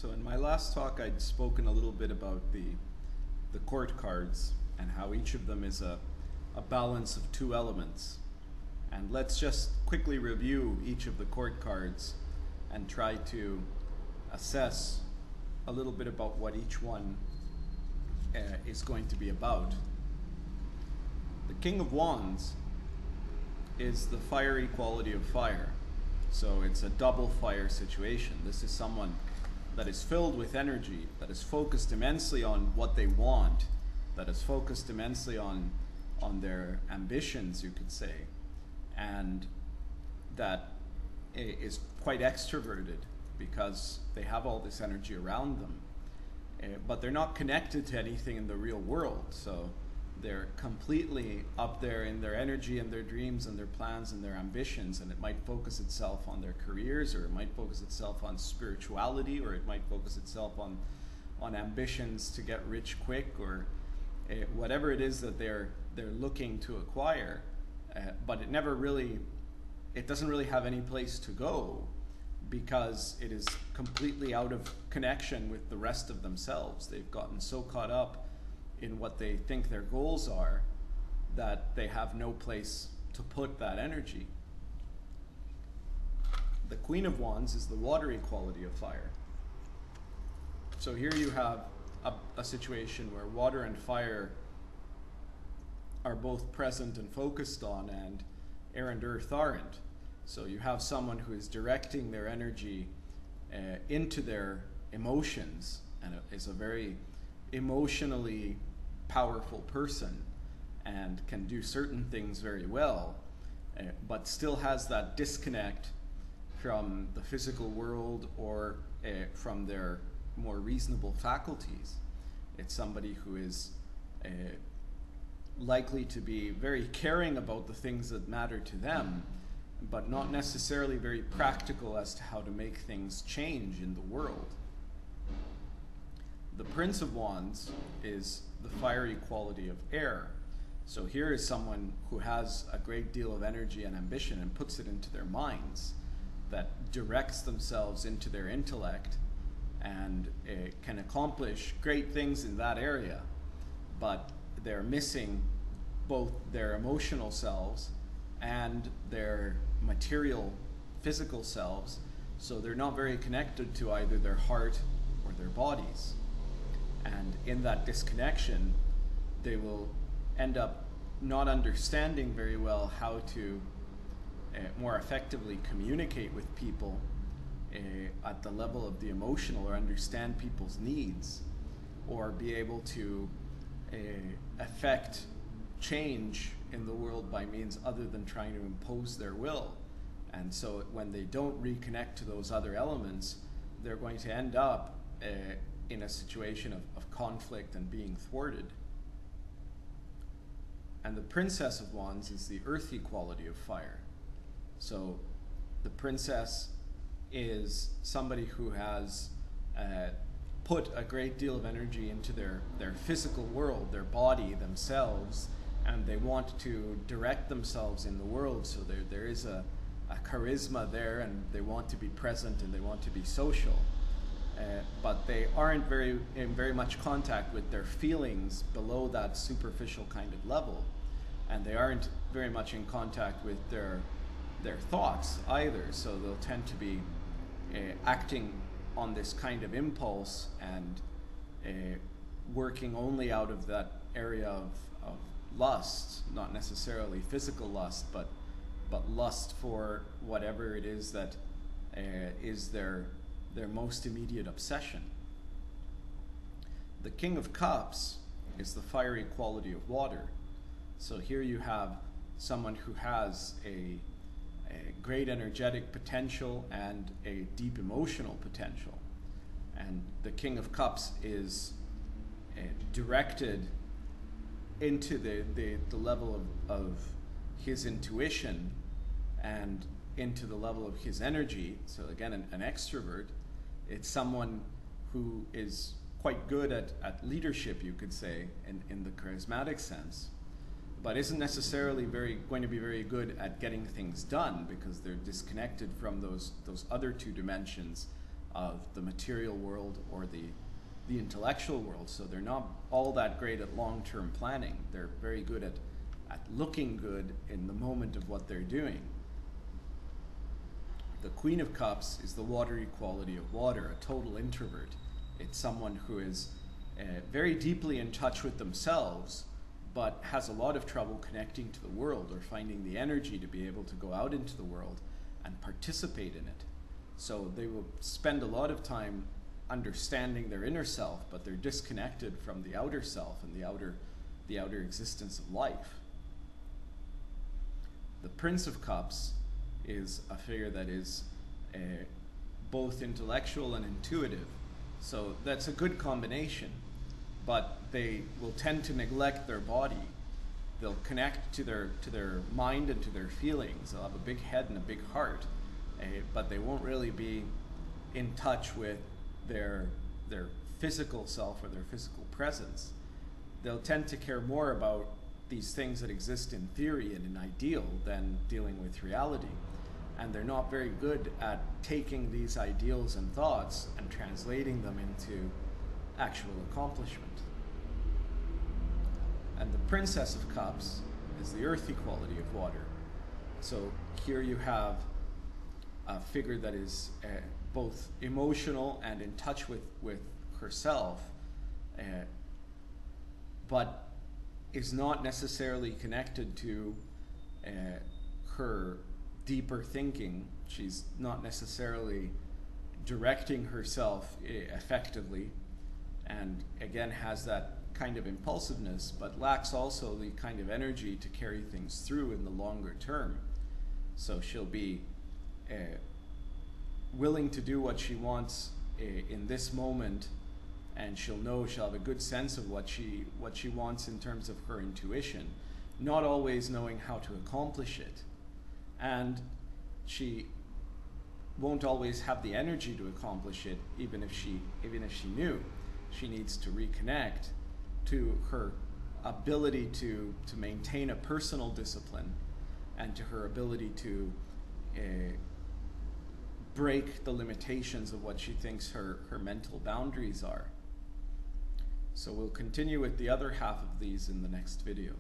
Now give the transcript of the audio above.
So in my last talk, I'd spoken a little bit about the court cards and how each of them is a balance of two elements. And let's just quickly review each of the court cards and try to assess a little bit about what each one is going to be about. The King of Wands is the fiery quality of fire. So it's a double fire situation. This is someone that is filled with energy, that is focused immensely on what they want, that is focused immensely on their ambitions, you could say, and that is quite extroverted because they have all this energy around them. But they're not connected to anything in the real world, so they're completely up there in their energy and their dreams and their plans and their ambitions, and it might focus itself on their careers, or it might focus itself on spirituality, or it might focus itself on ambitions to get rich quick, or whatever it is that they're looking to acquire, but it doesn't really have any place to go because it is completely out of connection with the rest of themselves. They've gotten so caught up in what they think their goals are that they have no place to put that energy. The Queen of Wands is the watery quality of fire. So here you have a situation where water and fire are both present and focused on, and air and earth aren't. So you have someone who is directing their energy into their emotions, and is a very emotionally powerful person and can do certain things very well, but still has that disconnect from the physical world or from their more reasonable faculties. It's somebody who is likely to be very caring about the things that matter to them, but not necessarily very practical as to how to make things change in the world. The Prince of Wands is the fiery quality of air. So here is someone who has a great deal of energy and ambition and puts it into their minds, that directs themselves into their intellect and can accomplish great things in that area, but they're missing both their emotional selves and their material physical selves, so they're not very connected to either their heart or their bodies. And in that disconnection, they will end up not understanding very well how to more effectively communicate with people at the level of the emotional, or understand people's needs, or be able to affect change in the world by means other than trying to impose their will. And so when they don't reconnect to those other elements, they're going to end up in a situation of conflict and being thwarted. And the Princess of Wands is the earthy quality of fire. So the princess is somebody who has put a great deal of energy into their physical world, their body, themselves, and they want to direct themselves in the world, so there is a charisma there, and they want to be present and they want to be social. But they aren't in very much contact with their feelings below that superficial kind of level, and they aren't very much in contact with their thoughts either, so they'll tend to be acting on this kind of impulse and working only out of that area of lust, not necessarily physical lust, but lust for whatever it is that is their most immediate obsession. The King of Cups is the fiery quality of water. So here you have someone who has a great energetic potential and a deep emotional potential. And the King of Cups is directed into the level of his intuition and into the level of his energy. So again, an extrovert. It's someone who is quite good at leadership, you could say, in the charismatic sense, but isn't necessarily going to be very good at getting things done because they're disconnected from those other two dimensions of the material world or the intellectual world. So they're not all that great at long-term planning. They're very good at looking good in the moment of what they're doing. The Queen of Cups is the watery quality of water, a total introvert. It's someone who is very deeply in touch with themselves, but has a lot of trouble connecting to the world or finding the energy to be able to go out into the world and participate in it. So they will spend a lot of time understanding their inner self, but they're disconnected from the outer self and the outer existence of life. The Prince of Cups is a figure that is both intellectual and intuitive. So that's a good combination, but they will tend to neglect their body. They'll connect to their mind and to their feelings. They'll have a big head and a big heart, but they won't really be in touch with their physical self or their physical presence. They'll tend to care more about these things that exist in theory and in ideal than dealing with reality. And they're not very good at taking these ideals and thoughts and translating them into actual accomplishment. And the Princess of Cups is the earthy quality of water. So here you have a figure that is both emotional and in touch with herself, but is not necessarily connected to her deeper thinking. She's not necessarily directing herself effectively, and again has that kind of impulsiveness, but lacks also the kind of energy to carry things through in the longer term. So she'll be willing to do what she wants in this moment, and she'll have a good sense of what she wants in terms of her intuition, not always knowing how to accomplish it. And she won't always have the energy to accomplish it, even if she knew. She needs to reconnect to her ability to maintain a personal discipline, and to her ability to break the limitations of what she thinks her mental boundaries are. So we'll continue with the other half of these in the next video.